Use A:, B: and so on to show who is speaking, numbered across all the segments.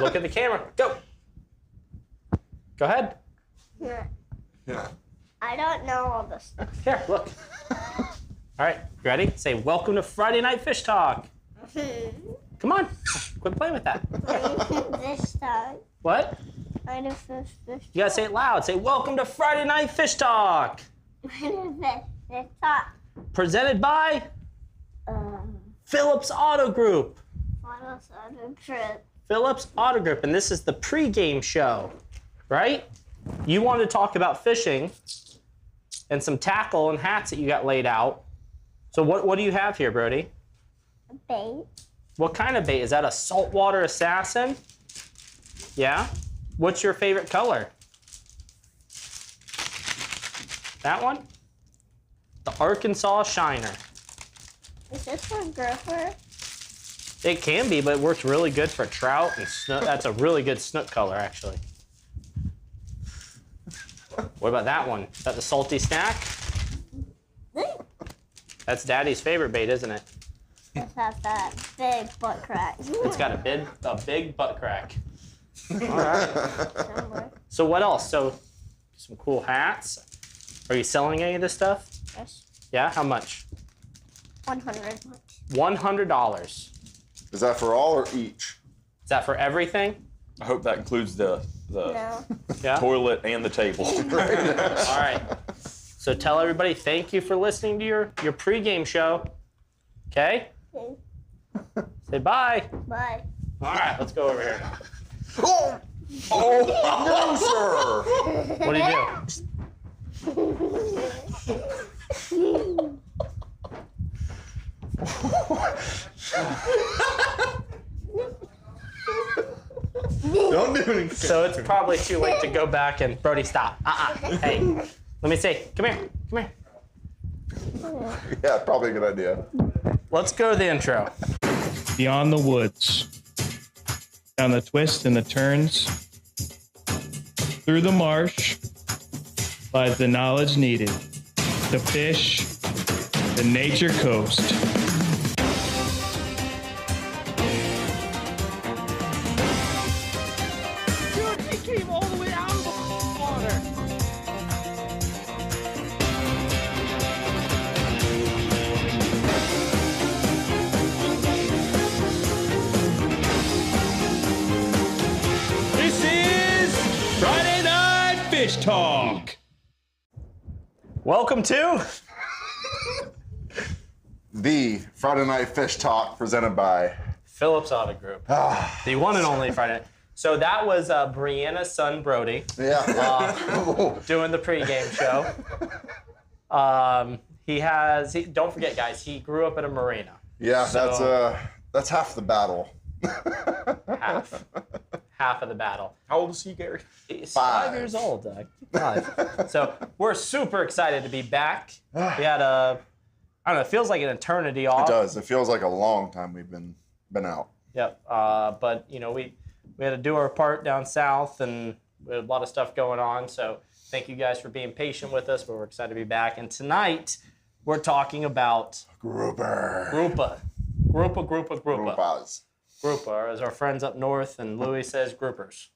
A: Look at the camera. Go. Go ahead.
B: Yeah. I don't know all this stuff.
A: Here, look. All right, you ready? Say, welcome to Friday Night Fish Talk. Come on, quit playing with that.
B: This time.
A: What?
B: Friday Fish
A: You gotta say it loud. Say, welcome to Friday Night Fish Talk.
B: Fish Talk.
A: Presented by Phillips Auto Group. Phillips Auto Group, and this is the pregame show, right? You want to talk about fishing and some tackle and hats that you got laid out. So what do you have here, Brody?
B: A bait.
A: What kind of bait? Is that a saltwater assassin? Yeah? What's your favorite color? That one? The Arkansas Shiner.
B: Is this for grouper?
A: It can be, but it works really good for trout and snook. That's a really good snook color, actually. What about that one? Is that the salty snack? That's Daddy's favorite bait, isn't it?
B: Let's have that big butt crack.
A: It's got a big butt crack. All right. So what else? So some cool hats. Are you selling any of this stuff?
B: Yes.
A: Yeah? How much?
B: $100.
A: $100.
C: Is that for all or each?
A: Is that for everything?
D: I hope that includes the
B: No.
A: Yeah?
D: toilet and the table.
A: All right. So tell everybody thank you for listening to your pregame show. Okay?
B: Okay.
A: Say bye.
B: Bye.
A: All right, let's go over here.
C: Oh! Oh, no, sir!
A: What do you do?
C: Don't do anything.
A: So it's probably too late to go back and Brody, stop. Hey, let me see. Come here. Come here.
C: Yeah, probably a good idea.
A: Let's go to the intro.
E: Beyond the woods, down the twists and the turns, through the marsh, lies the knowledge needed to fish the nature coast.
A: Dude, he came all the way out of the water.
E: This is Friday Night Fish Talk.
A: Welcome to
C: The Friday Night Fish Talk presented by
A: Phillips Auto Group. The one and only Friday night. So that was Brianna's son, Brody,
C: Yeah.
A: doing the pregame show. Don't forget, guys, he grew up at a marina.
C: Yeah,
A: So-
C: that's half the battle.
A: Half of the battle.
D: How old is he, Gary?
A: He's
C: 5.
A: 5 years old. 5. So we're super excited to be back. We had I don't know, it feels like an eternity off.
C: It does. It feels like a long time we've been out.
A: Yep. But you know, we had to do our part down south, and we had a lot of stuff going on. So thank you guys for being patient with us. But we're excited to be back. And tonight we're talking about
C: Grouper.
A: Groupa.
C: Groupas.
A: Groupa, as our friends up north, and Louie says groupers.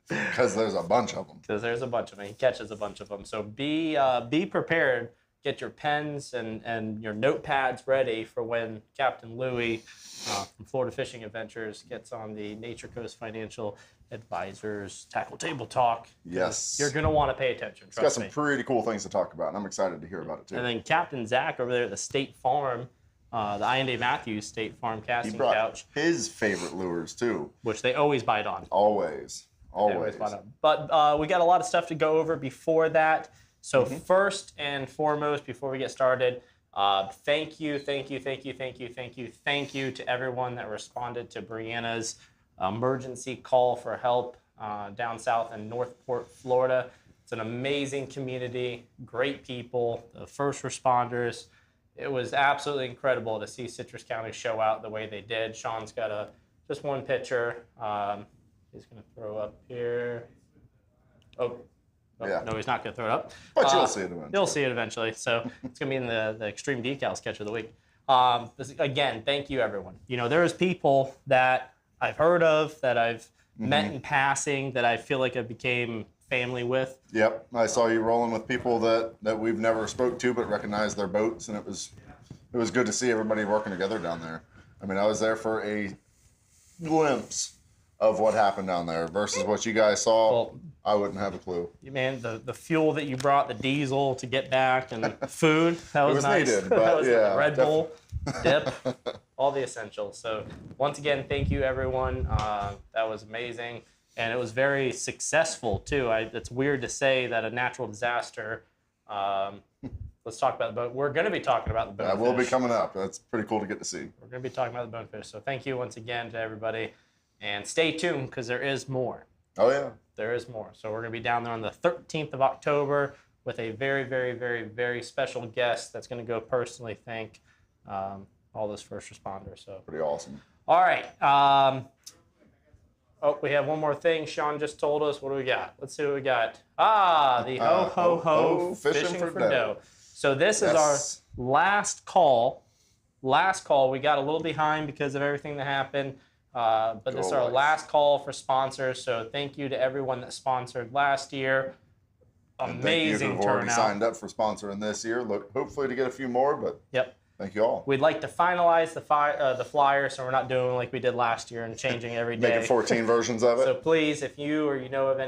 C: Because there's a bunch of them.
A: Because there's a bunch of them. He catches a bunch of them. So be prepared. Get your pens and your notepads ready for when Captain Louie from Florida Fishing Adventures gets on the Nature Coast Financial Advisors Tackle Table Talk.
C: Yes.
A: You're going to want to pay attention,
C: It's got
A: trust
C: some
A: me.
C: pretty cool things to talk about, and I'm excited to hear about it too.
A: And then Captain Zach over there at the State Farm, the Ayinde Matthews State Farm
C: He
A: casting
C: brought
A: couch,
C: his favorite lures too.
A: which they always bite on.
C: Always. Always.
A: But we got a lot of stuff to go over before that. So first and foremost, before we get started, thank you to everyone that responded to Brianna's emergency call for help down south in Northport, Florida. It's an amazing community, great people, the first responders. It was absolutely incredible to see Citrus County show out the way they did. Sean's got just one picture. He's going to throw up here.
C: Yeah.
A: No, he's not going to throw it up.
C: But you'll see it eventually.
A: You'll see it eventually. So it's going to be in the Extreme Decalz Catch of the week. Again, thank you, everyone. You know, there's people that I've heard of, that I've met in passing, that I feel like I became family with.
C: Yep, I saw you rolling with people that we've never spoke to but recognized their boats, and it was good to see everybody working together down there. I mean, I was there for a glimpse of what happened down there versus what you guys saw.
A: Well,
C: I wouldn't have a clue.
A: man, the fuel that you brought, the diesel to get back, and food, that was nice.
C: Needed, but
A: that was
C: yeah,
A: Red Bull, dip, all the essentials. So once again, thank you everyone. That was amazing, and it was very successful too. It's weird to say that a natural disaster. Let's talk about the boat. We're going to be talking about the bonefish.
C: That will be coming up. That's pretty cool to get to see.
A: We're going to be talking about the bonefish. So thank you once again to everybody. And stay tuned because there is more.
C: Oh, yeah.
A: There is more. So we're going to be down there on the 13th of October with a very, very, very, very special guest that's going to go personally thank all those first responders. So
C: Pretty awesome.
A: all right. Oh, we have one more thing. Sean just told us. What do we got? Let's see what we got. The ho, ho, ho, fishing for dough. So this is our last call. Last call. We got a little behind because of everything that happened. But this is our last call for sponsors. So thank you to everyone that sponsored last year. Amazing
C: thank you who've already
A: turnout.
C: signed up for sponsoring this year. Look, hopefully to get a few more, but
A: Yep.
C: thank you all.
A: We'd like to finalize the flyer, so we're not doing like we did last year and changing every day.
C: Making 14 versions of it.
A: So please, if you or you know of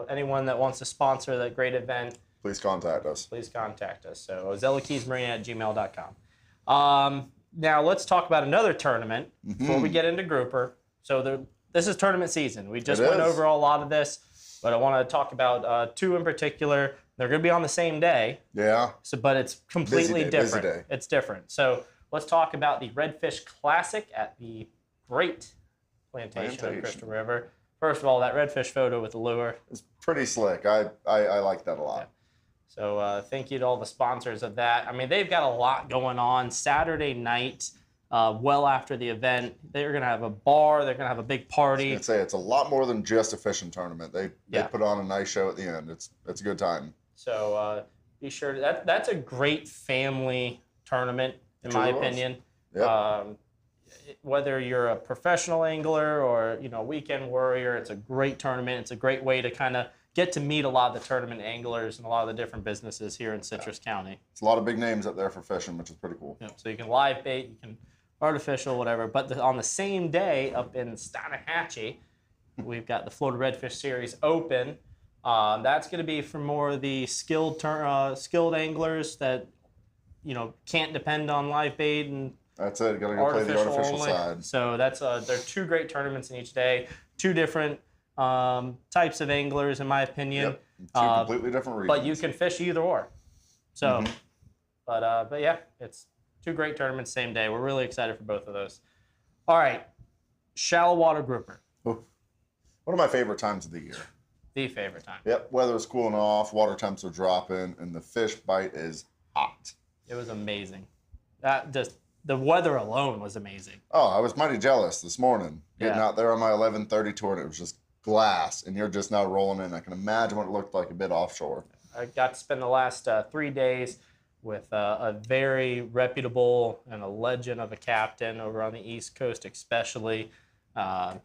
A: anyone that wants to sponsor that great event,
C: Please contact us.
A: please contact us. So Ozello Keys Marina at gmail.com. Now let's talk about another tournament before we get into grouper. So this is tournament season. We just went over a lot of this, but I want to talk about two in particular. They're going to be on the same day.
C: Yeah.
A: So, but it's completely
C: Busy
A: different.
C: day.
A: It's different. So let's talk about the Redfish Classic at the Great Plantation of Crystal River. First of all, that redfish photo with the lure.
C: It's pretty slick. I like that a lot.
A: Yeah. So thank you to all the sponsors of that. I mean, they've got a lot going on. Saturday night, well after the event, they're going to have a bar. They're going to have a big party.
C: I was gonna say, it's a lot more than just a fishing tournament. They put on a nice show at the end. It's a good time.
A: So be sure that's a great family tournament, in my opinion.
C: Yep.
A: Whether you're a professional angler or a weekend warrior, it's a great tournament. It's a great way to kind of get to meet a lot of the tournament anglers and a lot of the different businesses here in Citrus County.
C: It's a lot of big names up there for fishing, which is pretty cool.
A: Yep. So you can live bait, you can artificial, whatever. But on the same day up in Stanahatchee, we've got the Florida Redfish Series Open. That's going to be for more of the skilled anglers that can't depend on live bait and
C: That's it. Got to go play the artificial side.
A: So that's there are two great tournaments in each day, two different types of anglers, in my opinion.
C: Yep. Two completely different regions.
A: But you can fish either or. So, but yeah, it's two great tournaments same day. We're really excited for both of those. All right, shallow water grouper.
C: One of my favorite times of the year.
A: The favorite time.
C: Yep. Weather's cooling off, water temps are dropping, and the fish bite is hot.
A: It was amazing. The weather alone was amazing.
C: Oh, I was mighty jealous this morning. Getting out there on my 11:30 tour, and it was just glass, and you're just now rolling in. I can imagine what it looked like a bit offshore.
A: I got to spend the last 3 days with a very reputable and a legend of a captain over on the East Coast, especially.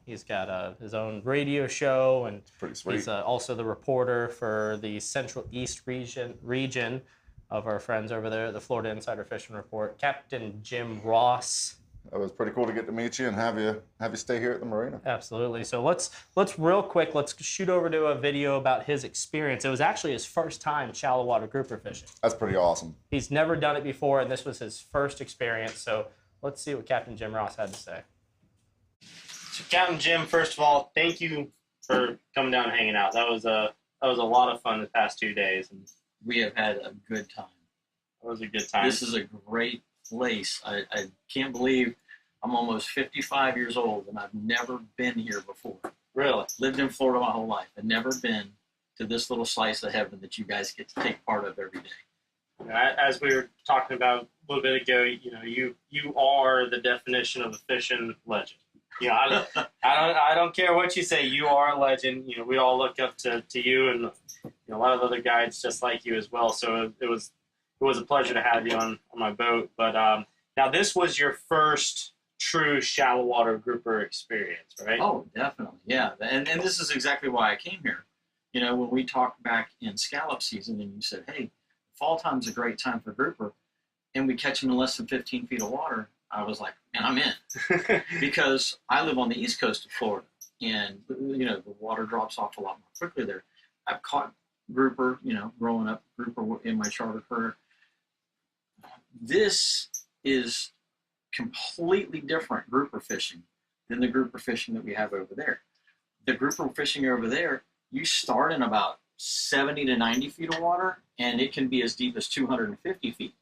A: He's got his own radio show, and
C: pretty sweet.
A: He's also the reporter for the Central East region of our friends over there at the Florida Insider Fishing Report, Captain Jim Ross.
C: It was pretty cool to get to meet you and have you stay here at the marina.
A: Absolutely. So let's real quick, let's shoot over to a video about his experience. It was actually his first time shallow water grouper fishing.
C: That's pretty awesome.
A: He's never done it before, and this was his first experience. So let's see what Captain Jim Ross had to say. So Captain Jim, first of all, thank you for coming down and hanging out. That was a lot of fun the past 2 days, and
F: we have had a good time.
A: It was a good time.
F: This is a great place. I can't believe I'm almost 55 years old and I've never been here before.
A: Really?
F: Lived in Florida my whole life. I've never been to this little slice of heaven that you guys get to take part of every day.
A: As we were talking about a little bit ago, you are the definition of a fishing legend. I don't care what you say. You are a legend. We all look up to you and a lot of other guides just like you as well. So it was a pleasure to have you on my boat. But now this was your first true shallow water grouper experience, right?
F: Oh, definitely, yeah. And this is exactly why I came here. You know, when we talked back in scallop season, and you said, "Hey, fall time's a great time for grouper," and we catch them in less than 15 feet of water, I was like, "Man, I'm in," because I live on the east coast of Florida, and you know the water drops off a lot more quickly there. I've caught grouper, you know, growing up grouper in my charter career. This is completely different grouper fishing than the grouper fishing that we have over there. The grouper fishing over there, you start in about 70 to 90 feet of water, and it can be as deep as 250 feet.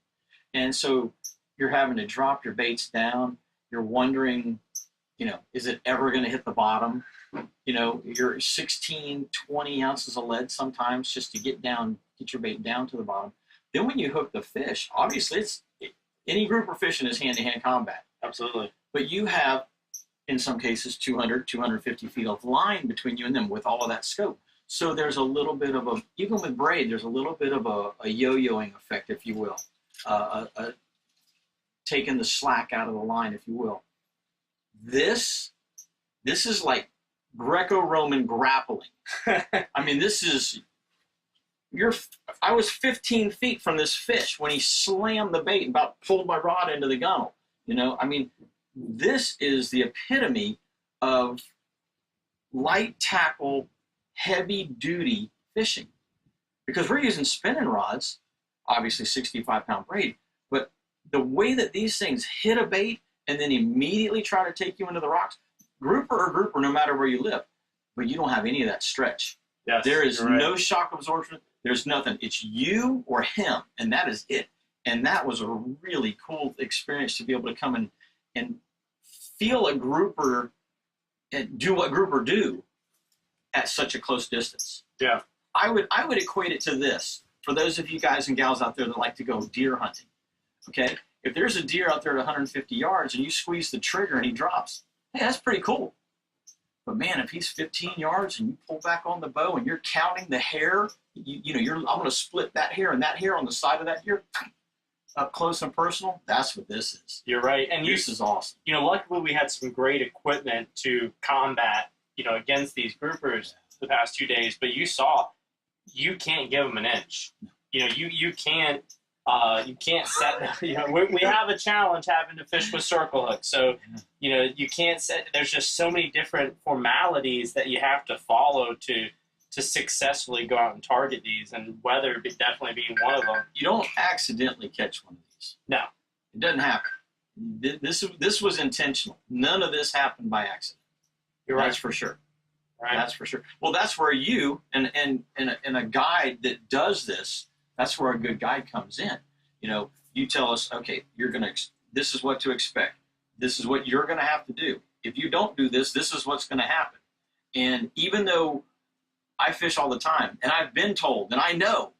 F: And so you're having to drop your baits down. You're wondering, you know, is it ever going to hit the bottom? You know, you're 16, 20 ounces of lead sometimes just to get your bait down to the bottom. Then when you hook the fish, obviously any grouper fishing is hand-to-hand combat.
A: Absolutely.
F: But you have, in some cases, 200, 250 feet of line between you and them with all of that scope. So there's a little bit of a, even with braid, there's a little bit of a yo-yoing effect, if you will. Taking the slack out of the line, if you will. This is like Greco-Roman grappling. I mean, this is, I was 15 feet from this fish when he slammed the bait and about pulled my rod into the gunnel. You know, I mean, this is the epitome of light tackle, heavy duty fishing, because we're using spinning rods, obviously 65-pound braid, but the way that these things hit a bait and then immediately try to take you into the rocks, grouper or grouper, no matter where you live, but you don't have any of that stretch.
A: Yes,
F: there is
A: right.
F: No shock absorption. There's nothing. It's you or him, and that is it. And that was a really cool experience to be able to come and feel a grouper and do what grouper do at such a close distance.
A: Yeah.
F: I would equate it to this. For those of you guys and gals out there that like to go deer hunting, okay? If there's a deer out there at 150 yards and you squeeze the trigger and he drops, hey, that's pretty cool. But man, if he's 15 yards and you pull back on the bow and you're counting the hair, I'm going to split that hair and that hair on the side of that deer, up close and personal. That's what this is.
A: You're right, and
F: this is awesome.
A: You know, luckily we had some great equipment to combat, against these groupers the past 2 days. But you saw, you can't give them an inch. You can't set. We have a challenge having to fish with circle hooks. So, you can't set. There's just so many different formalities that you have to follow to successfully go out and target these, and weather definitely being one of them.
F: You don't accidentally catch one of these.
A: No,
F: it doesn't happen. This was intentional. None of this happened by accident.
A: You're right.
F: That's for sure.
A: Right.
F: That's for sure. Well, that's where you and a guide that does this. That's where a good guide comes in. You tell us, okay, this is what to expect. This is what you're going to have to do. If you don't do this, this is what's going to happen. And even though I fish all the time, and I've been told, and I know,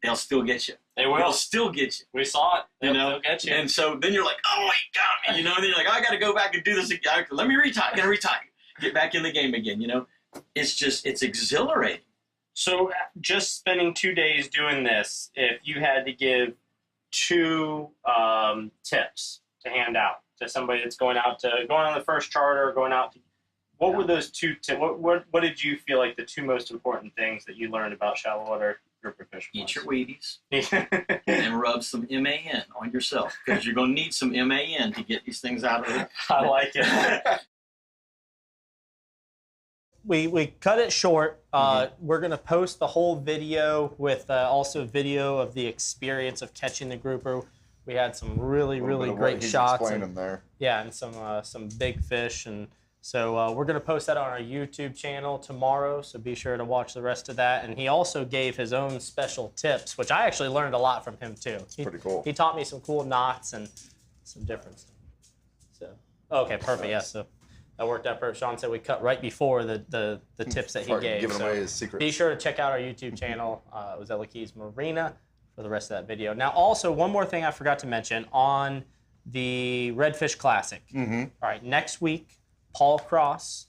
F: they'll still get you.
A: They will.
F: They'll still get you.
A: We saw it. They'll get you.
F: And so then you're like, oh, he got me. And then you're like, I got to go back and do this again. Let me retie. I got to retie. Get back in the game again. It's exhilarating.
A: So just spending 2 days doing this, if you had to give 2 tips to hand out to somebody that's going on the first charter, going out to, what were those 2 tips? What did you feel like the 2 most important things that you learned about shallow water grouper fishing?
F: Eat your Wheaties and rub some MAN on yourself, because you're going to need some MAN to get these things out of it.
A: I like it. We cut it short. We're going to post the whole video with also video of the experience of catching the grouper. We had some really great shots.
C: Explaining there.
A: Yeah, and some big fish. And so we're going to post that on our YouTube channel tomorrow, so be sure to watch the rest of that. And he also gave his own special tips, which I actually learned a lot from him too.
C: Pretty cool.
A: He taught me some cool knots and some different stuff. So, okay, perfect. Yeah, so that worked out perfect. Sean said we cut right before the tips that he gave.
C: Giving away his secrets.
A: Be sure to check out our YouTube channel, Ozello Keys Marina, for the rest of that video. Now, also, one more thing I forgot to mention on the Redfish Classic.
C: Mm-hmm.
A: All right, next week, Paul Cross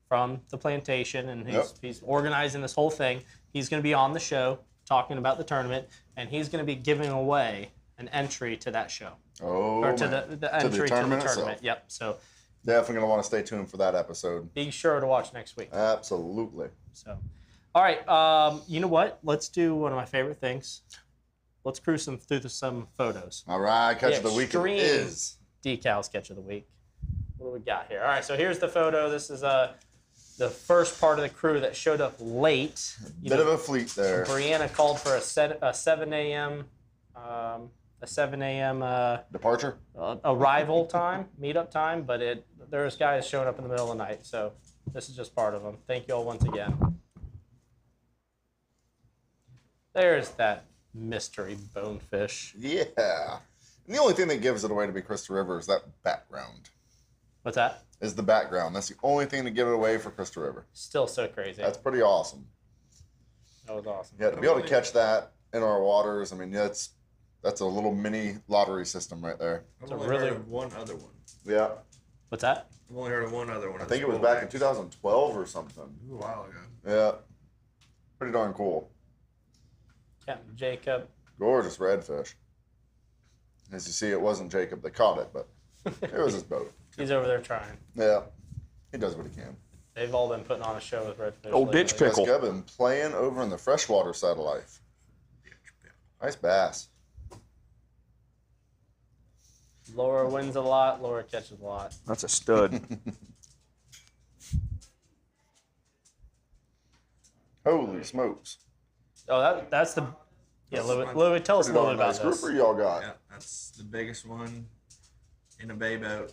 A: from the plantation, and he's organizing this whole thing. He's going to be on the show talking about the tournament, and he's going to be giving away an entry to that show.
C: Oh,
A: Or to
C: man.
A: the entry to the
C: tournament
A: tournament.
C: itself.
A: Yep. So
C: Definitely going to want to stay tuned for that episode.
A: be sure to watch next week.
C: Absolutely.
A: So, all right. You know what? Let's do one of my favorite things. Let's cruise through some photos.
C: All right, catch of the week
A: Extreme
C: it is.
A: Decalz Catch of the week. What do we got here? All right, so here's the photo. This is the first part of the crew that showed up late.
C: Bit of a fleet there.
A: Brianna called for a 7 a.m.
C: Departure?
A: Arrival time, meetup time, but there's guys showing up in the middle of the night, so this is just part of them. Thank you all once again. There's that mystery bonefish.
C: Yeah. And the only thing that gives it away to be Krista River is that background.
A: What's that?
C: Is the background. That's the only thing to give it away for Krista River.
A: Still so crazy.
C: That's pretty awesome.
A: That was awesome.
C: Yeah, to be able to catch that in our waters, I mean, that's a little mini lottery system right there.
G: I've only heard of one other one.
C: Yeah.
A: What's that?
G: I've only heard of one other one.
C: I think it was back in 2012 or something.
G: A while ago.
C: Yeah. Pretty darn cool.
A: Captain Jacob.
C: Gorgeous redfish. As you see, it wasn't Jacob that caught it, but it was his boat.
A: He's over there trying.
C: Yeah. He does what he can.
A: They've all been putting on a show with redfish.
D: Old
A: lately.
D: ditch pickle.
C: Jessica been playing over in the freshwater side of life. Nice bass.
A: Laura wins a lot. Laura catches a lot.
D: That's a stud.
C: Holy smokes.
A: Oh, that's the. Yeah,
G: That's fun.
A: Louie, tell us a
C: Pretty
A: little
C: darn
A: bit about
C: nice
A: this.
C: grouper y'all got.
G: Yeah, that's the biggest one in a bay boat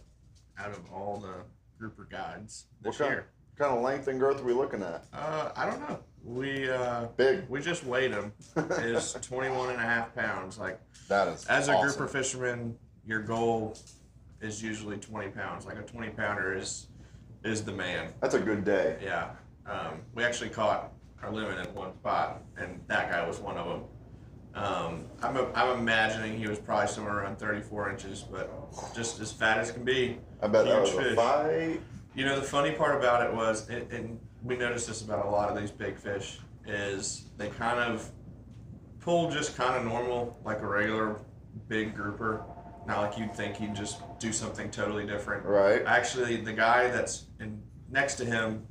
G: out of all the grouper guides this
C: What
G: year.
C: kind of length and girth are we looking at?
G: I don't know.
C: Big.
G: We just weighed him. It's 21 and a half pounds. Like,
C: That is
G: as a
C: awesome.
G: grouper fisherman, your goal is usually 20 pounds. Like a 20 pounder is the man.
C: That's a good day.
G: Yeah. We actually caught our limit in one spot, and that guy was one of them. I'm imagining he was probably somewhere around 34 inches, but just as fat as can be.
C: I bet that was
G: Huge
C: a
G: fish.
C: fight.
G: You know, the funny part about it was, and we noticed this about a lot of these big fish, is they kind of pull just kind of normal, like a regular big grouper. Not like you'd think he'd just do something totally different.
C: Right.
G: Actually, the guy that's next to him,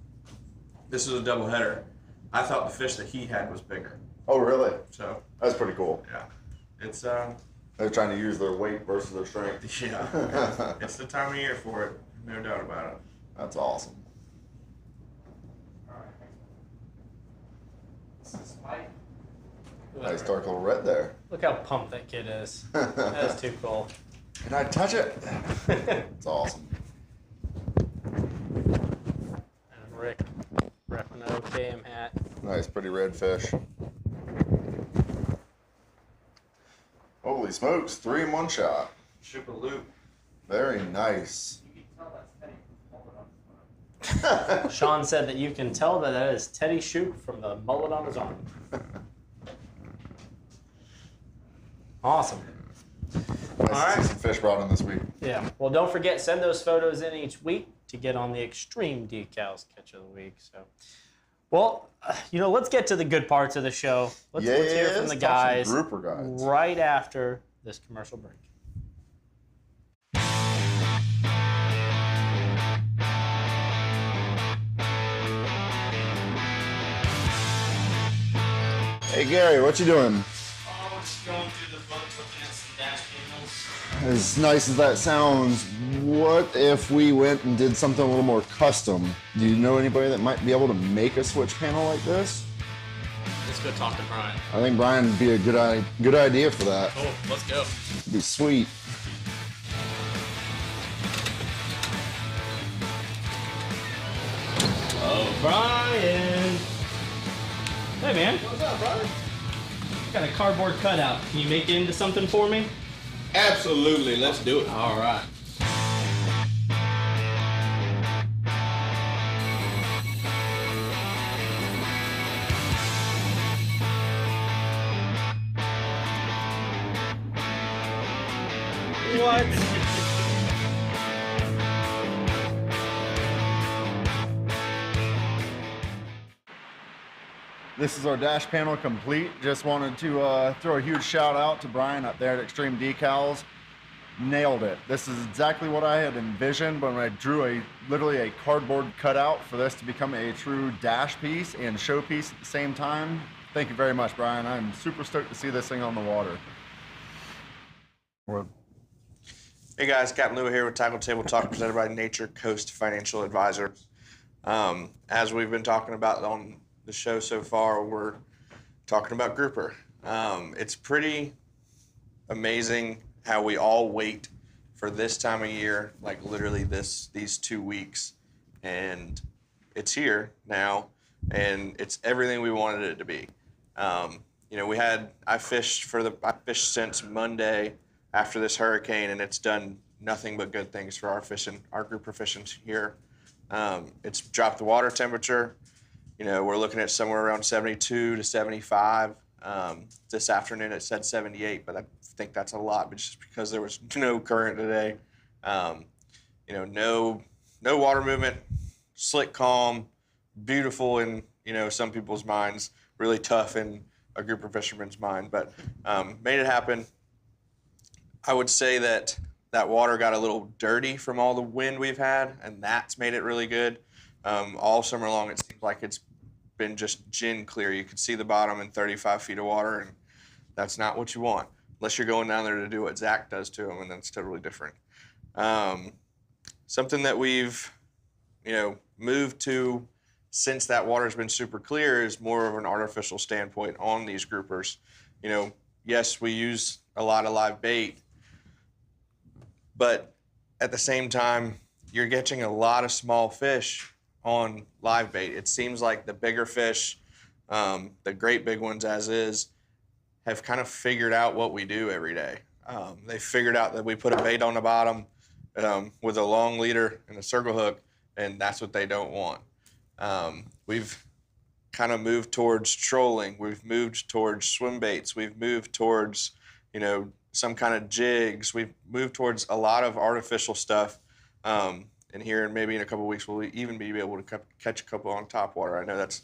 G: this is a double header. I thought the fish that he had was bigger.
C: Oh, really?
G: So,
C: That's pretty cool.
G: yeah. It's,
C: They're trying to use their weight versus their strength.
G: yeah. It's the time of year for it. No doubt about it.
C: That's awesome. Nice dark little red there.
A: Look how pumped that kid is. That's too cool.
C: Can I touch it? It's awesome.
A: And Rick repping an OKM hat.
C: Nice, pretty red fish. Holy smokes, 3 in 1 shot.
G: Ship a loop.
C: Very nice.
A: Sean said that you can tell that is Teddy Shoop from the mullet on his arm. Awesome.
C: Nice
A: All right.
C: to see some fish brought in this week.
A: Yeah. Well, don't forget, send those photos in each week to get on the Extreme Decalz Catch of the Week. So, well, let's get to the good parts of the show. Let's hear from the
C: talk some
A: guys
C: grouper guides.
A: right after this commercial break.
C: Hey Gary, what you doing?
A: Oh, just going through the book, looking at some dash panels.
C: As nice as that sounds, what if we went and did something a little more custom? Do you know anybody that might be able to make a switch panel like this?
A: Let's go talk to Brian.
C: I think Brian would be a good idea for that.
A: Cool. Let's go.
C: It'd be sweet.
A: Oh, Brian. Hey, man. What's up, Brian? I got a cardboard cutout. Can you make it into something for me?
H: Absolutely, let's do it.
A: All right. What?
C: This is our dash panel complete. Just wanted to throw a huge shout out to Brian up there at Extreme Decalz. Nailed it. This is exactly what I had envisioned when I drew literally a cardboard cutout for this to become a true dash piece and showpiece at the same time. Thank you very much, Brian. I'm super stoked to see this thing on the water.
G: Hey guys, Captain Louie here with Tackle Table Talk, presented by Nature Coast Financial Advisors. As we've been talking about on the show so far, we're talking about grouper. It's pretty amazing how we all wait for this time of year, like literally these 2 weeks, and it's here now, and it's everything we wanted it to be. I fished since Monday after this hurricane, and it's done nothing but good things for our grouper fishing here. It's dropped the water temperature. We're looking at somewhere around 72 to 75. This afternoon it said 78, but I think that's a lot, but just because there was no current today. No water movement, slick, calm, beautiful in some people's minds, really tough in a grouper fisherman's mind, but made it happen. I would say that water got a little dirty from all the wind we've had, and that's made it really good. All summer long, it seems like it's been just gin clear. You could see the bottom in 35 feet of water, and that's not what you want, unless you're going down there to do what Zach does to them, and that's totally different. Something that we've, moved to since that water's been super clear is more of an artificial standpoint on these groupers. Yes, we use a lot of live bait, but at the same time, you're catching a lot of small fish on live bait. It seems like the bigger fish, the great big ones as is, have kind of figured out what we do every day. They figured out that we put a bait on the bottom with a long leader and a circle hook, and that's what they don't want. We've kind of moved towards trolling. We've moved towards swim baits. We've moved towards, some kind of jigs. We've moved towards a lot of artificial stuff. And here, maybe in a couple of weeks, we'll even be able to catch a couple on top water. I know that's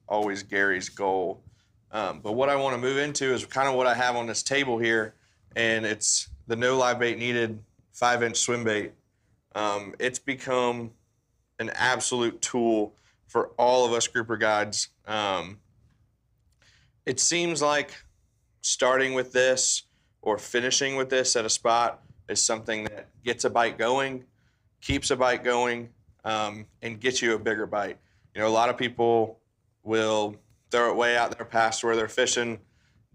G: always Gary's goal. But what I want to move into is kind of what I have on this table here, and it's the no live bait needed 5-inch swim bait. It's become an absolute tool for all of us grouper guides. It seems like starting with this or finishing with this at a spot is something that gets a bite going, keeps a bite going, and gets you a bigger bite. A lot of people will throw it way out there past where they're fishing,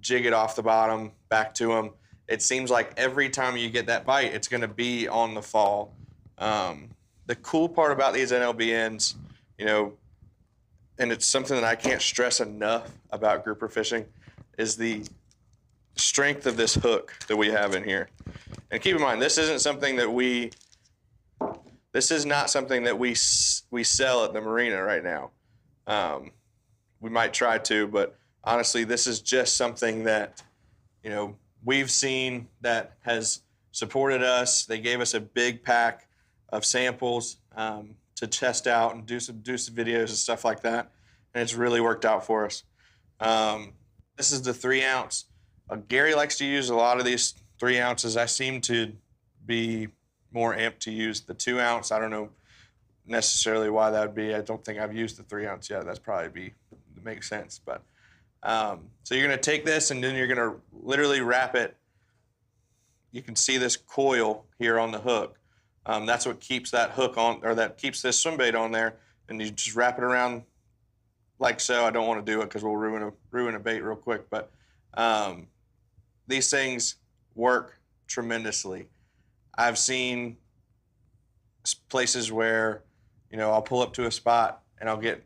G: jig it off the bottom, back to them. It seems like every time you get that bite, it's going to be on the fall. The cool part about these NLBNs, and it's something that I can't stress enough about grouper fishing, is the strength of this hook that we have in here. And keep in mind, this is not something that we sell at the marina right now. We might try to, but honestly, this is just something that, we've seen that has supported us. They gave us a big pack of samples to test out and do some videos and stuff like that, and it's really worked out for us. This is the 3-ounce. Gary likes to use a lot of these 3 ounces. I seem to be more amped to use the 2-ounce. I don't know necessarily why that would be. I don't think I've used the 3-ounce yet. That's probably makes sense. But so you're going to take this, and then you're going to literally wrap it. You can see this coil here on the hook. That's what keeps that hook on, or that keeps this swim bait on there. And you just wrap it around like so. I don't want to do it because we'll ruin a bait real quick. But these things work tremendously. I've seen places where, I'll pull up to a spot and I'll get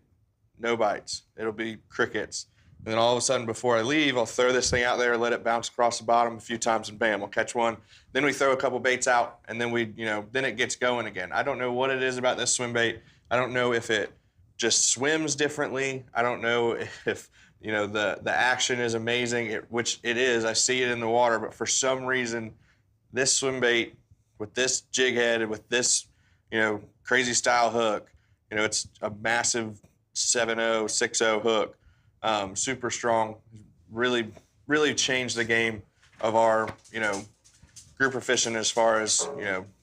G: no bites. It'll be crickets. And then all of a sudden, before I leave, I'll throw this thing out there, let it bounce across the bottom a few times, and bam, I'll catch one. Then we throw a couple baits out, and then then it gets going again. I don't know what it is about this swim bait. I don't know if it just swims differently. I don't know if, the action is amazing, which it is. I see it in the water, but for some reason, this swim bait with this jig head and with this, crazy style hook, it's a massive 7.0, 6.0 hook. super strong. Really, really changed the game of our, grouper fishing as far as,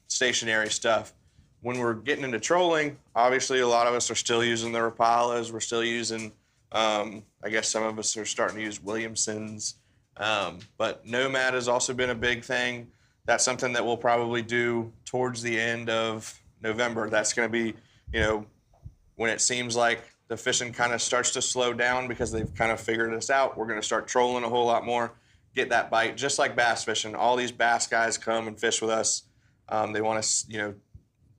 G: stationary stuff. When we're getting into trolling, obviously a lot of us are still using the Rapalas. We're still using, I guess some of us are starting to use Williamsons. But Nomad has also been a big thing. That's something that we'll probably do towards the end of November. That's going to be, when it seems like the fishing kind of starts to slow down because they've kind of figured us out. We're going to start trolling a whole lot more, get that bite, just like bass fishing. All these bass guys come and fish with us. They want to,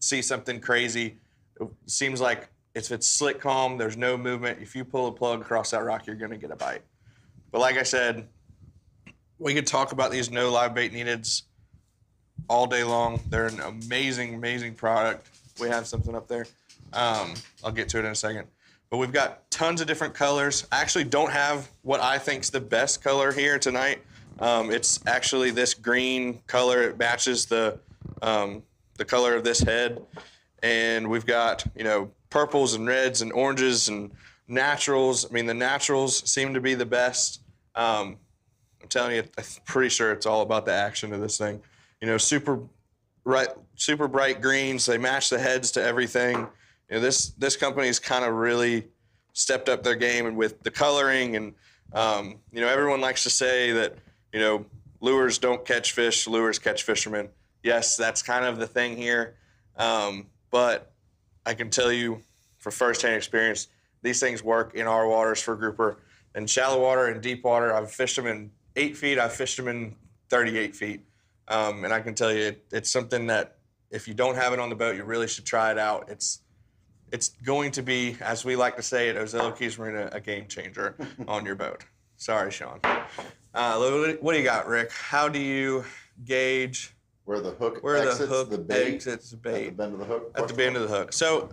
G: see something crazy. It seems like if it's slick calm, there's no movement. If you pull a plug across that rock, you're going to get a bite. But like I said, we could talk about these no live bait neededs all day long. They're an amazing, amazing product. We have something up there. I'll get to it in a second. But we've got tons of different colors. I actually don't have what I think's the best color here tonight. It's actually this green color. It matches the color of this head. And we've got, purples and reds and oranges and naturals. I mean, the naturals seem to be the best. I'm telling you, I'm pretty sure it's all about the action of this thing. Super bright greens. They match the heads to everything. This company's kind of really stepped up their game, and with the coloring and everyone likes to say that lures don't catch fish, lures catch fishermen. Yes, that's kind of the thing here, but I can tell you for firsthand experience, these things work in our waters for grouper. In shallow water and deep water, I've fished them in 8 feet. I've fished them in 38 feet. And I can tell you, it's something that if you don't have it on the boat, you really should try it out. It's going to be, as we like to say at Ozello Keys Marina, a game changer on your boat. Sorry, Sean. What do you got, Rick? How do you gauge
C: Where the hook
G: where
C: exits
G: the hook
C: the bait?
G: exits the bait?
C: At the bend of the hook?
G: At the bend of the hook. So,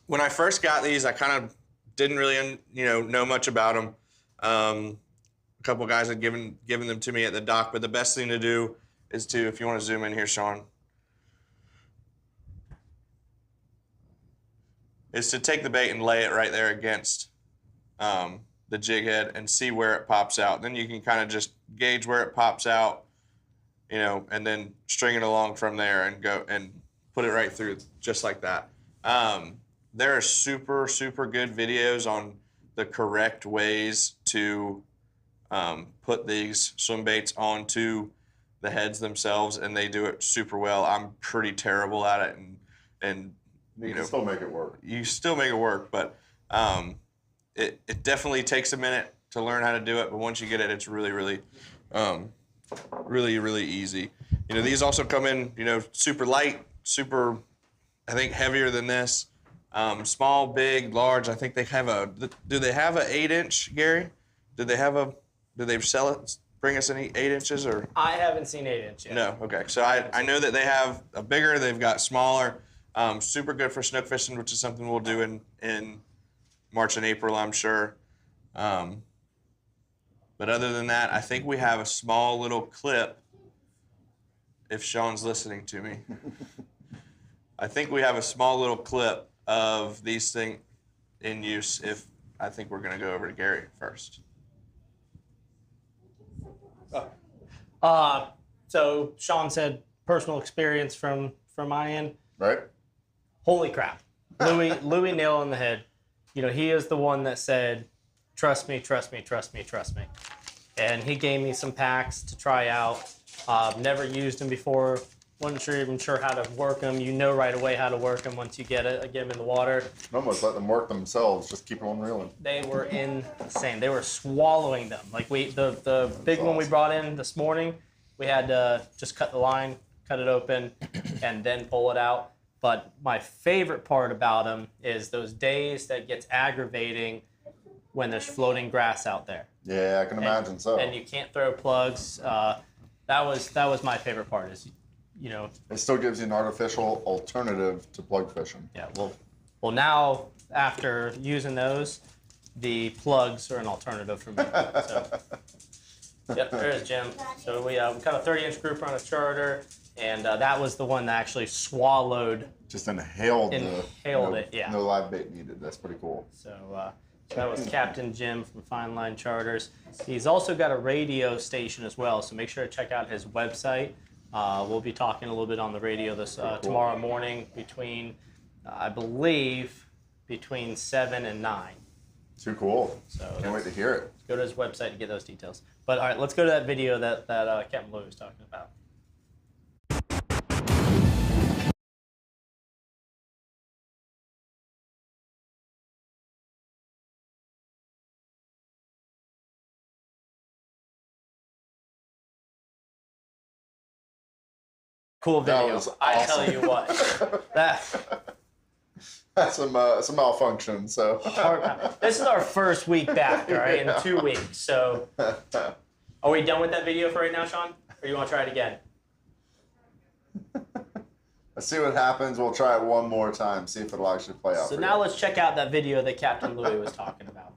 G: when I first got these, I kind of didn't really, know much about them. A couple guys had given them to me at the dock, but the best thing to do is to, if you want to zoom in here, Sean, is to take the bait and lay it right there against the jig head and see where it pops out. Then you can kind of just gauge where it pops out, and then string it along from there and go and put it right through just like that. There are super, super good videos on the correct ways to put these swim baits onto the heads themselves, and they do it super well. I'm pretty terrible at it, and
C: you can still make it work.
G: You still make it work, but it definitely takes a minute to learn how to do it. But once you get it, it's really, really, really, really easy. These also come in, super light, super, I think, heavier than this. Small, big, large. I think they have do they have an 8-inch, Gary? Did they sell it, bring us any 8 inches or?
A: I haven't seen 8-inch yet.
G: No, okay. So I know that they have a bigger, they've got smaller, super good for snook fishing, which is something we'll do in March and April, I'm sure. But other than that, I think we have a small little clip, if Sean's listening to me. I think we have a small little clip of these things in use. If I think we're going to go over to Gary first.
A: So Sean said personal experience from Ayinde.
C: Right?
A: Holy crap. Louie nail on the head. He is the one that said, trust me, trust me, trust me, trust me. And he gave me some packs to try out. Never used them before. Wasn't even sure how to work them. Right away how to work them once you get them in the water.
C: Almost let them work themselves. Just keep on reeling.
A: They were insane. They were swallowing them. Like the big one we brought in this morning, we had to just cut the line, cut it open, and then pull it out. But my favorite part about them is those days that gets aggravating when there's floating grass out there.
C: Yeah, I can imagine so.
A: And you can't throw plugs. That was my favorite part.
C: It still gives you an artificial alternative to plug fishing.
A: Yeah. Well, now after using those, the plugs are an alternative for me. So, yep, there's Jim. So we got a 30-inch grouper on a charter, and that was the one that actually swallowed.
C: Just inhaled
A: it. Yeah.
C: No live bait needed. That's pretty cool.
A: So So that was Captain Jim from Fine Line Charters. He's also got a radio station as well, so make sure to check out his website. We'll be talking a little bit on the radio this tomorrow morning between, I believe, between 7 and 9.
C: Too cool.
A: So
C: Can't wait to hear it.
A: go to his website to get those details. But all right, let's go to that video that Captain Louie was talking about. Cool
C: That
A: video.
C: was
A: I
C: awesome.
A: tell you what,
C: That's a malfunction. So
A: this is our first week back, all right, in 2 weeks. So are we done with that video for right now, Sean? Or you want to try it again?
C: let's see what happens. We'll try it one more time. See if it'll actually play out.
A: So
C: for
A: now
C: you.
A: let's check out that video that Captain Louie was talking about.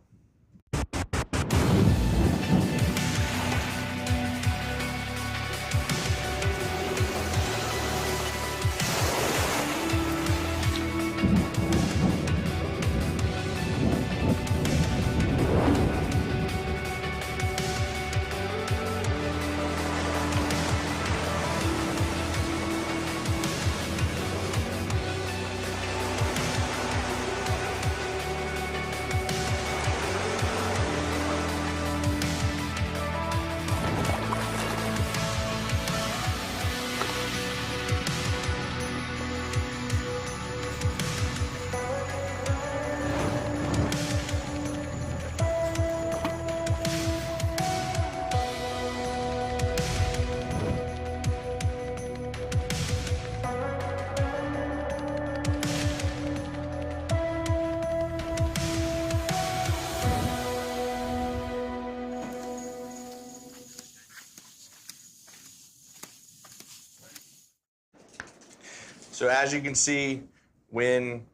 G: So as you can see, when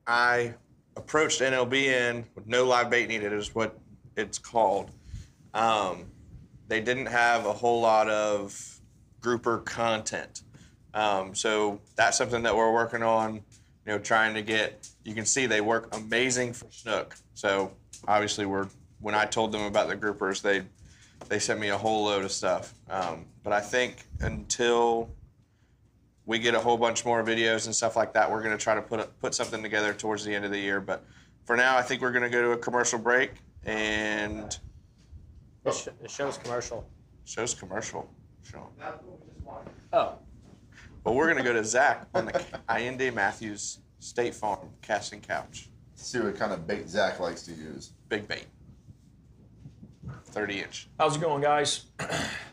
G: I approached NLBN with no live bait needed, is what it's called, they didn't have a whole lot of grouper content. So that's something that we're working on, trying to get. You can see they work amazing for snook. So obviously when I told them about the groupers, they sent me a whole load of stuff. But I think until we get a whole bunch more videos and stuff like that, we're going to try to put something together towards the end of the year. But for now, I think we're going to go to a commercial break and
A: The show's commercial.
G: show's commercial. Sean.
A: Oh,
G: But we're going to go to Zach on the Ayinde Matthews State Farm casting couch.
C: see what kind of bait Zach likes to use.
G: Big bait. 30-inch.
D: How's it going, guys?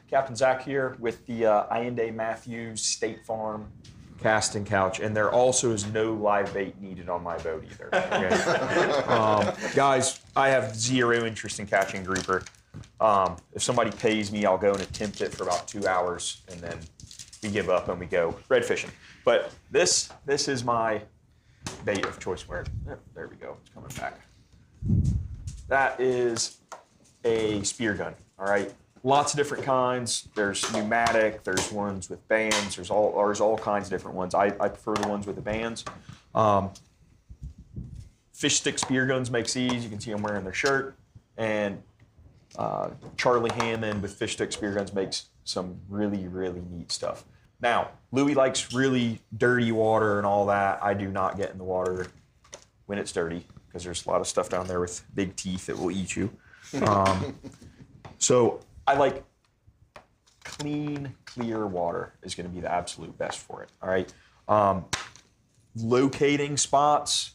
D: Captain Zach here with the Ayinde Matthews State Farm casting couch, and there also is no live bait needed on my boat either. Okay? Guys, I have zero interest in catching grouper. If somebody pays me, I'll go and attempt it for about 2 hours, and then we give up and we go red fishing. But this is my bait of choice. There we go. It's coming back. That is a spear gun. All right. Lots of different kinds. There's pneumatic. There's ones with bands. There's all kinds of different ones. I prefer the ones with the bands. Fish stick spear guns makes these. You can see them wearing their shirt. And Charlie Hammond with fish stick spear guns makes some really, really neat stuff. Now, Louie likes really dirty water and all that. I do not get in the water when it's dirty because there's a lot of stuff down there with big teeth that will eat you. So I like clean, clear water is going to be the absolute best for it. All right. Locating spots.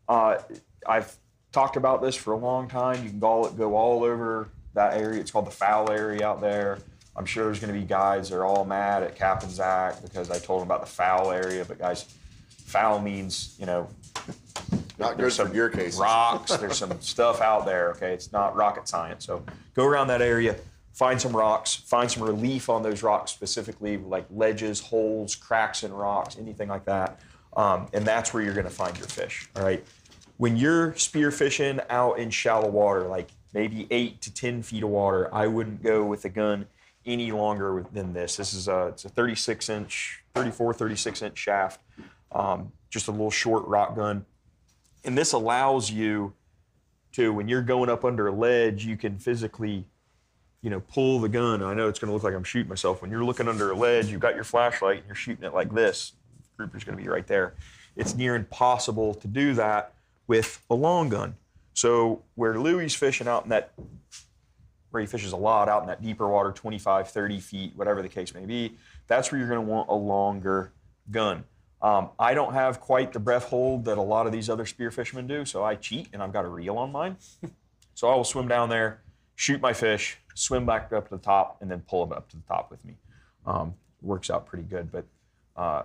D: I've talked about this for a long time. You can go all over that area. It's called the foul area out there. I'm sure there's going to be guys that are all mad at Captain Zach because I told them about the foul area. But guys, foul means,
C: Not good for gear cases.
D: Rocks. There's some stuff out there. Okay, it's not rocket science. So go around that area, find some rocks, find some relief on those rocks specifically, like ledges, holes, cracks in rocks, anything like that. And that's where you're going to find your fish. All right. When you're spear fishing out in shallow water, like maybe 8 to 10 feet of water, I wouldn't go with a gun any longer than this. This is it's a 36-inch, 36-inch shaft, just a little short rock gun. And this allows you too. When you're going up under a ledge, you can physically, pull the gun. I know it's going to look like I'm shooting myself. When you're looking under a ledge, you've got your flashlight and you're shooting it like this. The grouper's going to be right there. It's near impossible to do that with a long gun. So where Louie's fishing out in that, where he fishes a lot out in that deeper water, 25, 30 feet, whatever the case may be, that's where you're going to want a longer gun. I don't have quite the breath hold that a lot of these other spear fishermen do, so I cheat and I've got a reel on mine. So I will swim down there, shoot my fish, swim back up to the top, and then pull them up to the top with me. Works out pretty good, but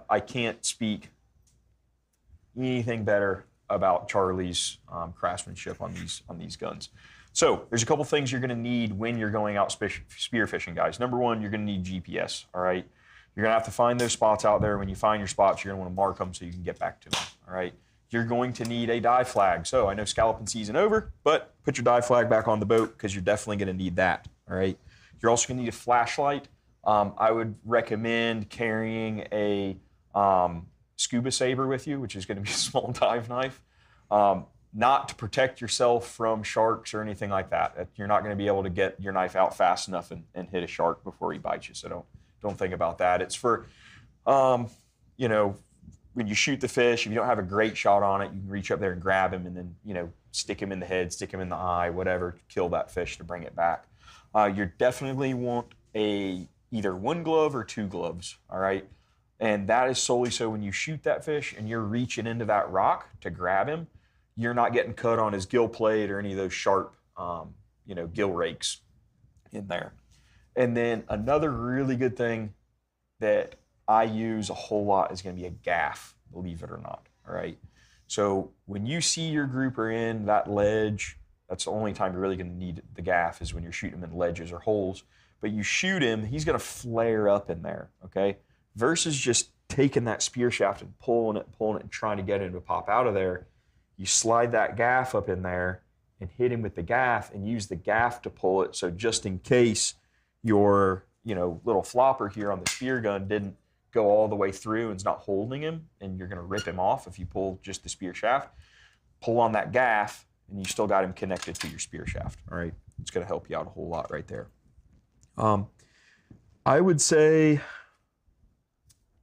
D: I can't speak anything better about Charlie's craftsmanship on these guns. So there's a couple things you're going to need when you're going out spear fishing, guys. Number one, you're going to need GPS, all right? You're going to have to find those spots out there. When you find your spots, you're going to want to mark them so you can get back to them, all right? You're going to need a dive flag. So I know scalloping season over, but put your dive flag back on the boat because you're definitely going to need that, all right? You're also going to need a flashlight. I would recommend carrying a scuba saber with you, which is going to be a small dive knife. Not to protect yourself from sharks or anything like that. You're not going to be able to get your knife out fast enough and hit a shark before he bites you. So don't think about that. It's for, when you shoot the fish, if you don't have a great shot on it, you can reach up there and grab him and then, stick him in the head, stick him in the eye, whatever, kill that fish to bring it back. You definitely want either one glove or two gloves, all right? And that is solely so when you shoot that fish and you're reaching into that rock to grab him, you're not getting cut on his gill plate or any of those sharp, gill rakes in there. And then another really good thing that I use a whole lot is going to be a gaff, believe it or not, all right? So when you see your grouper in that ledge, that's the only time you're really going to need the gaff is when you're shooting him in ledges or holes. But you shoot him, he's going to flare up in there, okay? Versus just taking that spear shaft and pulling it, and trying to get him to pop out of there. You slide that gaff up in there and hit him with the gaff and use the gaff to pull it. So just in case your, little flopper here on the spear gun didn't go all the way through and it's not holding him and you're going to rip him off if you pull just the spear shaft, pull on that gaff and you still got him connected to your spear shaft, all right? It's going to help you out a whole lot right there. I would say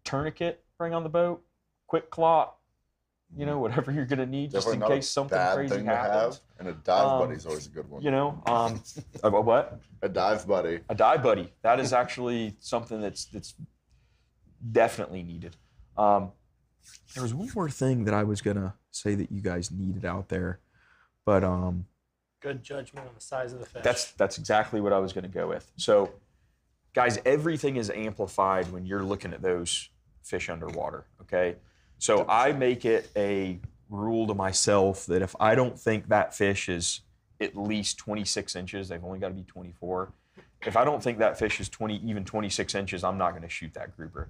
D: tourniquet, bring on the boat, quick clot, whatever you're going to need just in case something crazy happens.
C: And a dive buddy is always a good one.
D: A what?
C: A dive buddy.
D: A dive buddy. That is actually something that's definitely needed. There was one more thing that I was going to say that you guys needed out there, but
A: Good judgment on the size of the fish.
D: that's exactly what I was going to go with. So, guys, everything is amplified when you're looking at those fish underwater, okay? So I make it a rule to myself that if I don't think that fish is at least 26 inches, they've only got to be 24. If I don't think that fish is 26 inches, I'm not going to shoot that grouper.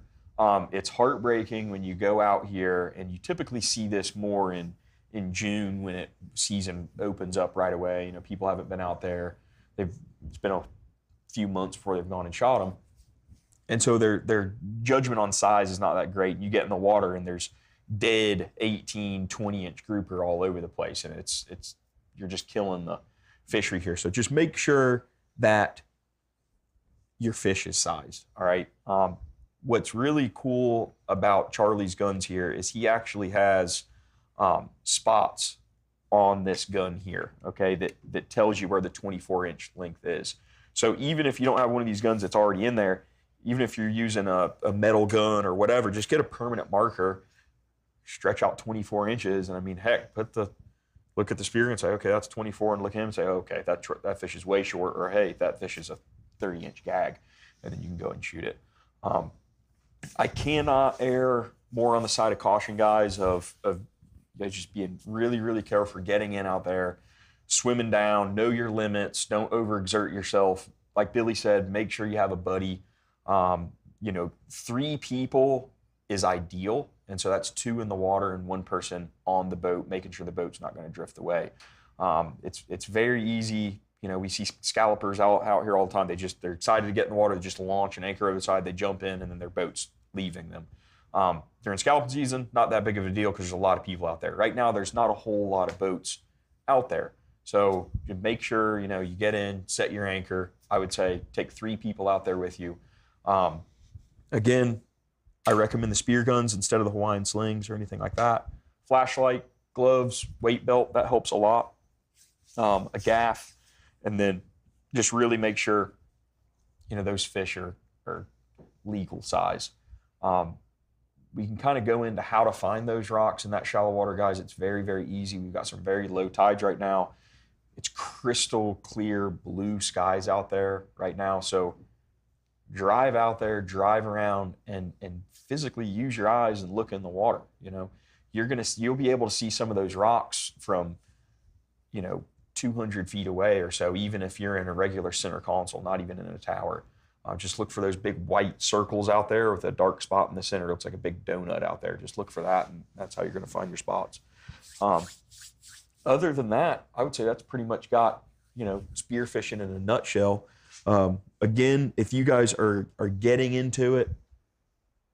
D: It's heartbreaking when you go out here, and you typically see this more in June when season opens up right away. People haven't been out there. It's been a few months before they've gone and shot them. And so their judgment on size is not that great. You get in the water and there's dead 18, 20-inch grouper all over the place, and it's you're just killing the fishery here. So just make sure that your fish is sized, all right? What's really cool about Charlie's guns here is he actually has spots on this gun here, okay, that tells you where the 24-inch length is. So even if you don't have one of these guns that's already in there, even if you're using a metal gun or whatever, just get a permanent marker, stretch out 24 inches, and heck, look at the spear and say, okay, that's 24, and look at him and say, okay, that fish is way short, or hey, that fish is a 30-inch gag, and then you can go and shoot it. I cannot err more on the side of caution, guys, of just being really, really careful for getting in out there, swimming down, know your limits, don't overexert yourself. Like Billy said, make sure you have a buddy. 3 people is ideal, and so that's 2 in the water and 1 person on the boat, making sure the boat's not going to drift away. It's very easy. We see scallopers out here all the time. They're excited to get in the water, they just launch and anchor over the side, they jump in, and then their boat's leaving them. During scalloping season, not that big of a deal because there's a lot of people out there. Right now, there's not a whole lot of boats out there. So you make sure, you know, you get in, set your anchor. I would say take 3 people out there with you. Again, I recommend the spear guns instead of the Hawaiian slings or anything like that. Flashlight, gloves, weight belt, that helps a lot. A gaff, and then just really make sure, you know, those fish are legal size. We can kind of go into how to find those rocks in that shallow water, guys. It's very, very easy. We've got some very low tides right now. It's crystal clear blue skies out there right now. So drive out there, drive around, and physically use your eyes and look in the water. You know, you'll be able to see some of those rocks from, you know, 200 feet away or so, even if you're in a regular center console, not even in a tower. Just look for those big white circles out there with a dark spot in the center. It looks like a big donut out there. Just look for that, and that's how you're going to find your spots. Other than that, I would say that's pretty much got, you know, spearfishing in a nutshell. Again, if you guys are getting into it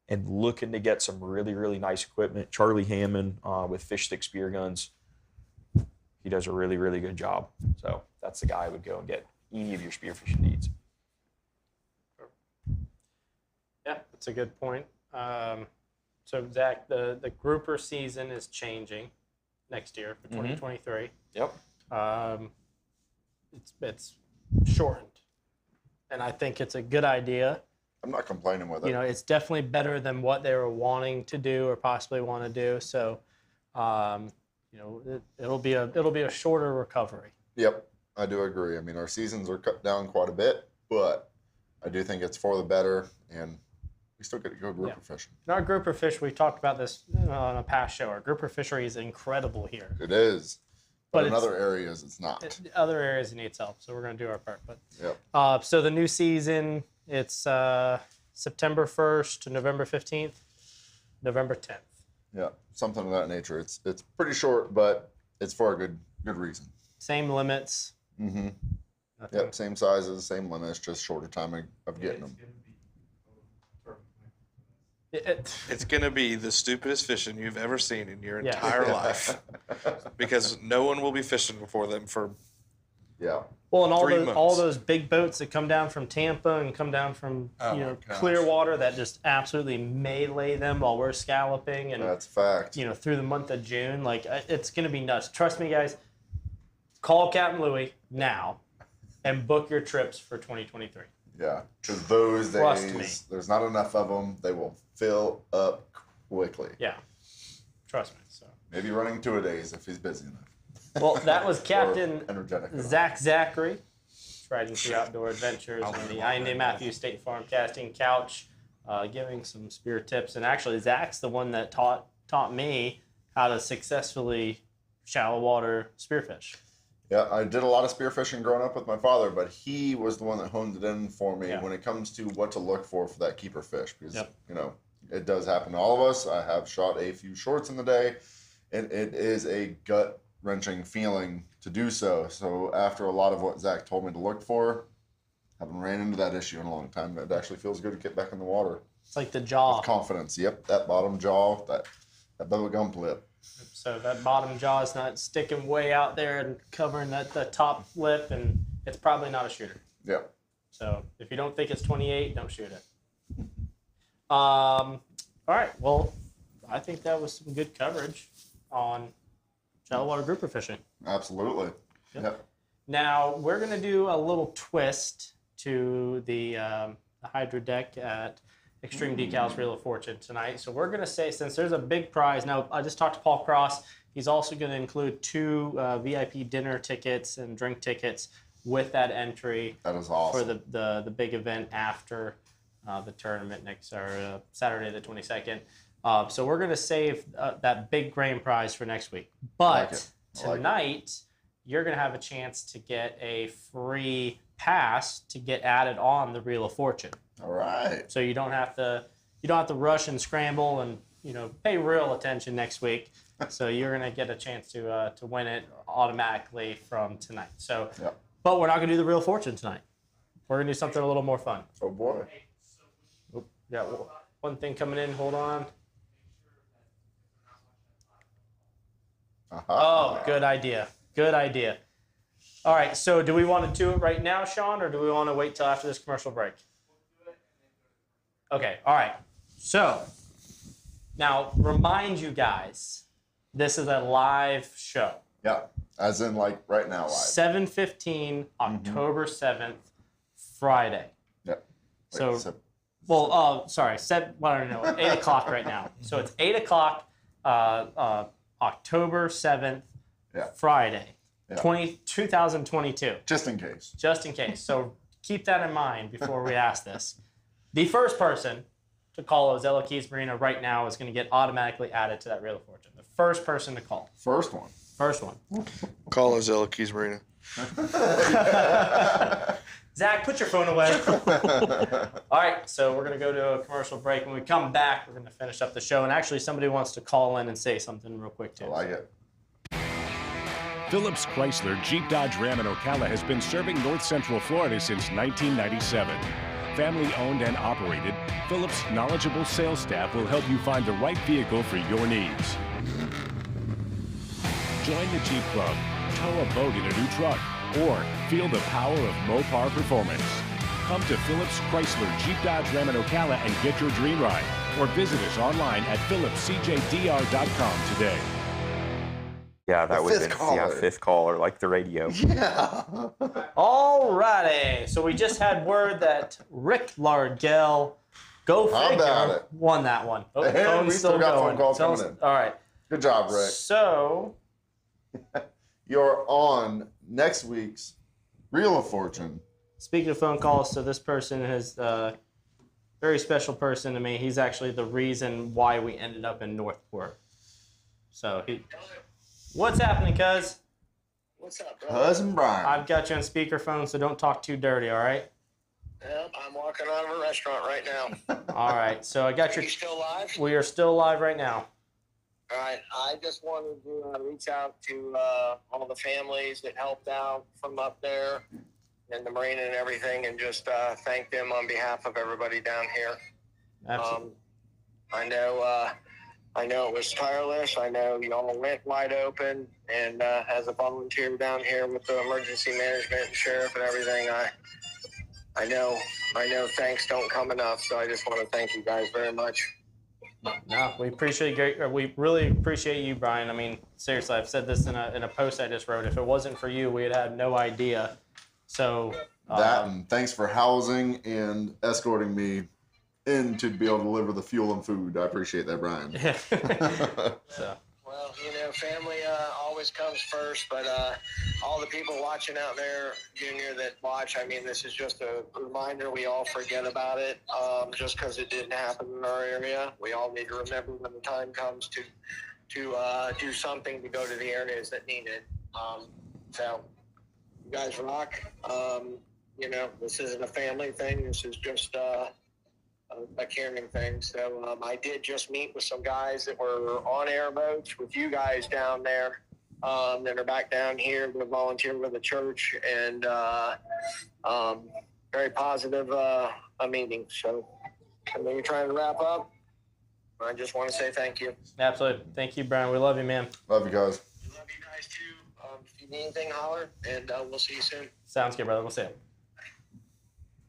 D: and looking to get some really, really nice equipment, Charlie Hammond with Fish Stick Spear Guns, he does a really, really good job. So that's the guy I would go and get any of your spearfishing needs.
A: Yeah, that's a good point. So Zach, the grouper season is changing next year for 2023.
D: Yep.
A: It's shortened, and I think it's a good idea.
C: I'm not complaining with it.
A: You know, it's definitely better than what they were wanting to do or possibly want to do. So, you know, it'll be a shorter recovery.
C: Yep, I do agree. I mean, our seasons are cut down quite a bit, but I do think it's for the better, and we still get to go grouper fishing.
A: And our grouper fish, we talked about this on a past show. Our grouper fishery is incredible here.
C: It is, but in
A: it's-
C: other areas, it's not.
A: Other areas it needs help, so we're going to do our part. But
C: Yep.
A: so the new season, it's September 1st to November 15th, November 10th.
C: Yeah, something of that nature. It's pretty short, but it's for a good reason.
A: Same limits.
C: Mm-hmm.
A: Nothing.
C: Yep, same sizes, same limits, just shorter time of getting them.
G: It's going to be the stupidest fishing you've ever seen in your
A: Yeah.
G: entire life. Because no one will be fishing before them for
C: Yeah.
A: Well, and all
G: 3
A: those
G: months.
A: big boats that come down from Tampa and come down from
G: Oh
A: you
G: my
A: know
G: gosh.
A: Clearwater that just absolutely melee them while we're scalloping and
C: That's a fact.
A: you know through the month of June. Like it's gonna be nuts. Trust me, guys. Call Captain Louie now and book your trips for 2023.
C: Yeah, because those
A: Trust
C: days,
A: me.
C: there's not enough of them. They will fill up quickly.
A: Yeah, trust me. So
C: Maybe running 2 a days if he's busy enough.
A: well, that was Captain
C: Or energetic enough.
A: Zac Zachry, riding through outdoor adventures on the Ayinde Matthews State Farm Casting Couch, giving some spear tips. And actually, Zach's the one that taught me how to successfully shallow water spearfish.
C: Yeah, I did a lot of spearfishing growing up with my father, but he was the one that honed it in for me
A: Yeah.
C: when it comes to what to look for that keeper fish. Because,
A: Yep.
C: you know, it does happen to all of us. I have shot a few shorts in the day, and it is a gut-wrenching feeling to do so. So after a lot of what Zach told me to look for, I haven't ran into that issue in a long time. It actually feels good to get back in the water
A: It's like the jaw.
C: with confidence. Yep, that bottom jaw, that bubble gum lip.
A: So that bottom jaw is not sticking way out there and covering the top lip, and it's probably not a shooter.
C: Yep.
A: So if you don't think it's 28, don't shoot it. All right. Well, I think that was some good coverage on shallow water grouper fishing.
C: Absolutely. Yep.
A: Now we're gonna do a little twist to the Hydra deck at Extreme Decalz Reel of Fortune tonight. So we're gonna say, since there's a big prize, now I just talked to Paul Cross. He's also gonna include 2 VIP dinner tickets and drink tickets with that entry
C: That is awesome.
A: for the big event after the tournament next Saturday the 22nd. So we're gonna save that big grand prize for next week. But
C: like it. I like it.
A: tonight you're gonna have a chance to get a free pass to get added on the Reel of Fortune.
C: All right.
A: So you don't have to rush and scramble and pay real attention next week. So you're gonna get a chance to win it automatically from tonight. So,
C: Yep.
A: but we're not gonna do the Reel of Fortune tonight. We're gonna do something a little more fun.
C: Oh boy.
A: Yeah, one thing coming in. Hold on.
C: Uh-huh.
A: Oh, good idea. Good idea. All right, so do we want to do it right now, Sean, or do we want to wait till after this commercial break? Okay, all right. So, now remind you guys, this is a live show.
C: Yeah, as in like right now live.
A: 7:15, October 7th, Friday.
C: Yep.
A: So, well, sorry, 8 o'clock right now. So it's 8 o'clock, October 7th, Friday, 2022.
C: Just in case.
A: Just in case. So keep that in mind before we ask this. The first person to call Ozello Keys Marina right now is going to get automatically added to that Reel of Fortune. The first person to call.
C: First one.
A: First one.
I: Call Ozello Keys Marina.
A: Zach, put your phone away. All right, so we're going to go to a commercial break. When we come back, we're going to finish up the show. And actually, somebody wants to call in and say something real quick, too.
C: I like it.
J: Phillips Chrysler Jeep Dodge Ram and Ocala has been serving North Central Florida since 1997. Family owned and operated, Phillips' knowledgeable sales staff will help you find the right vehicle for your needs. Join the Jeep Club, tow a boat in a new truck, or feel the power of Mopar performance. Come to Phillips Chrysler Jeep Dodge Ram and Ocala and get your dream ride, or visit us online at phillipscjdr.com today.
D: Yeah, that would have
C: caller.
D: been fifth caller, like the radio.
C: Yeah.
A: All righty. So we just had word that Rick Lardell, go
C: How
A: figure,
C: about it?
A: won that one. Oh,
C: Hey,
A: phone's
C: we still got phone calls coming in.
A: All right.
C: Good job, Rick.
A: So,
C: You're on next week's Reel of Fortune.
A: speaking of phone calls, so this person is a very special person to me. He's actually the reason why we ended up in Northport. So, what's happening, cuz?
K: What's up, bro?
C: Cousin Brian.
A: I've got you on speakerphone, so don't talk too dirty, all right?
K: Yep, I'm walking out of a restaurant right now.
A: All right, so I got
K: Are
A: your...
K: you still live?
A: We are still live right now.
K: All right, I just wanted to reach out to all the families that helped out from up there and the marina and everything, and just thank them on behalf of everybody down here.
A: Absolutely.
K: I know it was tireless. I know y'all went wide open, and as a volunteer down here with the emergency management and sheriff and everything, I know thanks don't come enough. So I just want to thank you guys very much.
A: No, we we really appreciate you, Brian. I mean, seriously, I've said this in a post I just wrote. If it wasn't for you, we had no idea. So
C: That and thanks for housing and escorting me in to be able to deliver the fuel and food. I appreciate that, Brian.
A: So.
K: Well, family always comes first, but all the people watching out there, Junior, that watch, I mean, this is just a reminder. We all forget about it just because it didn't happen in our area. We all need to remember when the time comes to do something to go to the areas that need it. So, you guys rock. This isn't a family thing. This is just a caring thing. So I did just meet with some guys that were on airboats with you guys down there that are back down here to volunteer with the church, and very positive a meeting. So I know you're trying to wrap up. I just want to say thank you.
A: Absolutely. Thank you, Brian. We love you, man.
C: Love you guys.
K: We love you guys too. If you need anything, holler, and we'll see you soon.
A: Sounds good, brother. We'll see you.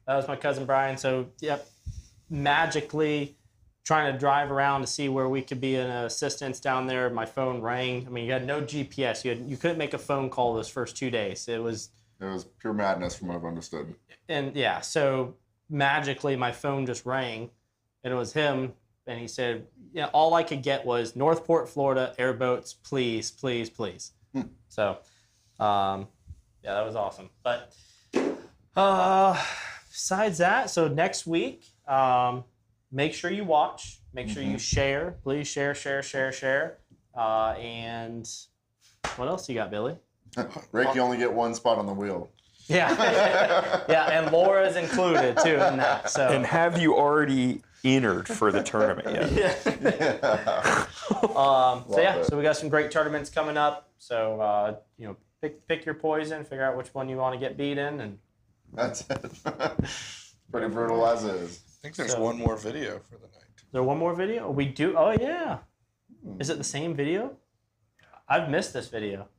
A: That was my cousin Brian. So, yep, magically trying to drive around to see where we could be in assistance down there. My phone rang. I mean, you had no GPS. You couldn't make a phone call those first 2 days. It was
C: pure madness from what I've understood.
A: And yeah, so magically my phone just rang, and it was him. And he said, all I could get was Northport, Florida, airboats, please, please, please. So, yeah, that was awesome. But besides that, so next week, make sure you watch. Make sure you share. Please share. And what else you got, Billy?
C: Rick, you only get one spot on the wheel.
A: Yeah. Yeah, and Laura's included, too, in that. So.
D: And have you already entered for the tournament yet?
A: So we got some great tournaments coming up. So, pick your poison, figure out which one you want to get beat in. And
C: that's it. Pretty brutal as is.
I: I think there's one more video for the night.
A: Is there one more video? We do? Oh, yeah. Is it the same video? I've missed this video.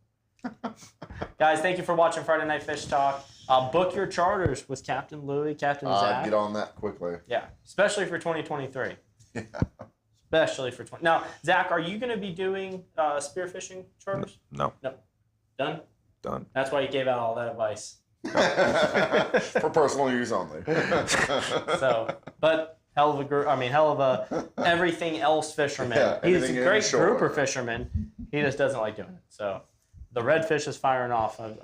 A: Guys, thank you for watching Friday Night Fish Talk. Book your charters with Captain Louie, Captain Zach.
C: Get on that quickly.
A: Yeah, especially for 2023.
C: Yeah.
A: Especially for 20. Now, Zach, are you going to be doing spearfishing charters?
D: No.
A: No. Done?
D: Done.
A: That's why you gave out all that advice.
C: For personal use only.
A: So, but hell of a everything else fisherman.
C: Yeah,
A: He's a
C: everything
A: great
C: inshore.
A: grouper fisherman. He just doesn't like doing it. So, the redfish is firing off. I'm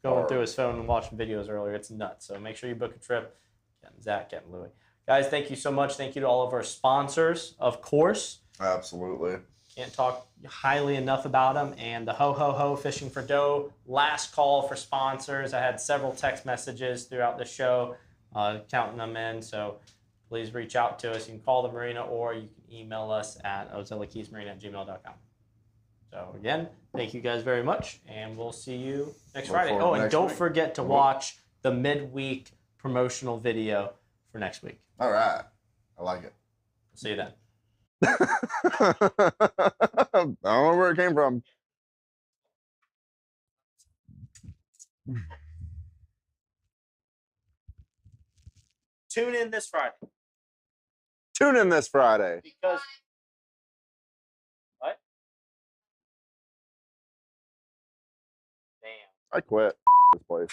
A: going through his phone and watching videos earlier. It's nuts. So make sure you book a trip. Getting Zach, getting Louie. Guys, thank you so much. Thank you to all of our sponsors, of course.
C: Absolutely.
A: Can't talk highly enough about them. And the Ho Ho Ho Fishing for Dough, last call for sponsors. I had several text messages throughout the show counting them in. So please reach out to us. You can call the marina or you can email us at ozellokeysmarina@gmail.com. So again, thank you guys very much. And we'll see you next Friday. Oh, and don't forget to watch the midweek promotional video for next week.
C: All right. I like it.
A: See you then.
C: I don't know where it came from.
A: Tune in this Friday.
C: Tune in this Friday.
A: Because what? Damn.
C: I quit this place.